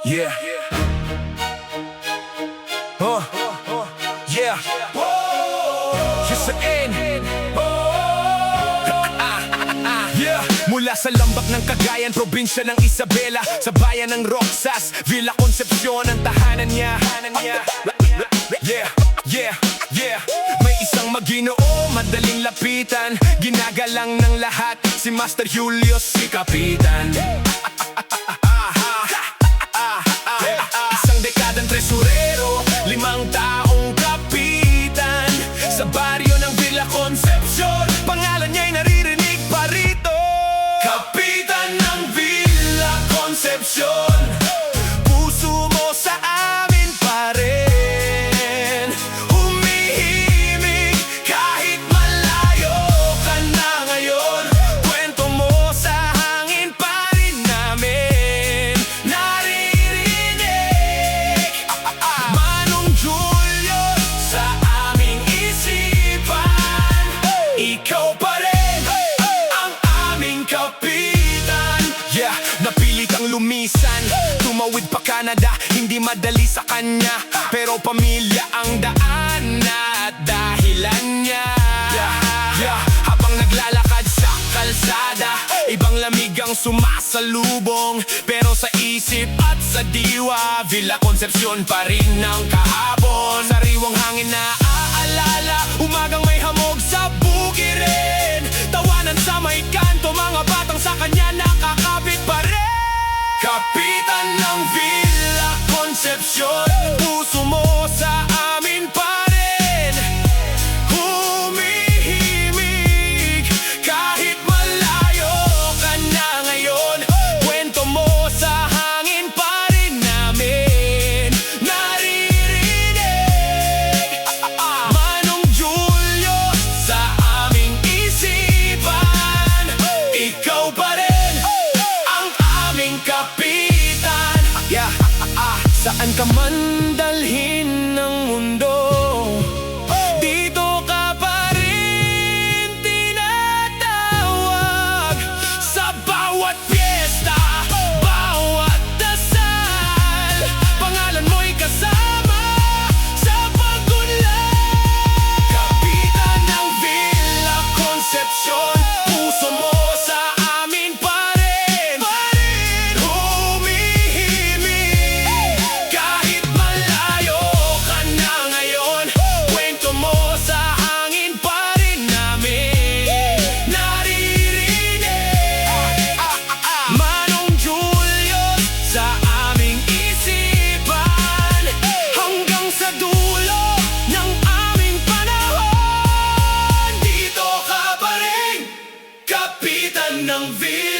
Yeah. Yeah. Yusain. Yeah. Mula sa lambak ng Cagayan, probinsya ng Isabela, sa bayan ng Roxas, Villa Concepcion ang tahanan niya. Yeah, yeah, yeah. May isang Maginoo, madaling lapitan, ginagalang ng lahat, si Master Julius, si Kapitan. Isang dekadang tresurero, 5 taong kapitan, sa baryo ng Villa Concepcion, pangalan niya'y naririnig pa rito. Kapitan ng Villa Concepcion, puso mo sa amin pa rin, humihimig kahit malayo ka na ngayon. Kwento mo sa hangin pa rin namin naririnig. Manong Julio sa aming isipan, ikaw pa rin ang aming kapitan. Yeah, napilit ang lumisan, tumawid pa Canada, hindi madali sa kanya, pero pamilya ang daan at dahilan niya. Yeah, habang naglalakad sa kalsada, ibang lamig ang sumasalubong, pero sa isip at sa diwa, Villa Concepcion pa rin ang kahapon. Sariwang hangin na aalala, umagang may hamog sa bukirin, tawanan sa may kanto, mga batang sa kanya nakakapit pa rin. Kapitan ng Villa Concepcion, puso mo sa amin pa rin, humihimig kahit malayo ka na ngayon. Kwento mo sa hangin pa rin namin naririnig. Manong Julio sa aming isipan, ikaw pa rin ang aming kapitan. Yeah, saan ka man dalhin ng mundo, dito ka pa rin tinatawag. Sa bawat piyesta, bawat dasal, pangalan mo'y kasama sa pag-unlad. Kapitan ng Villa Concepcion, puso mo sa amin pa rin, humihimig kahit malayo ka na ngayon. Kwento mo sa hangin pa rin namin naririnig. Manong Julius sa aming isipan, hanggang sa dulo ng aming panahon, dito ka pa rin, kapitan ng Villa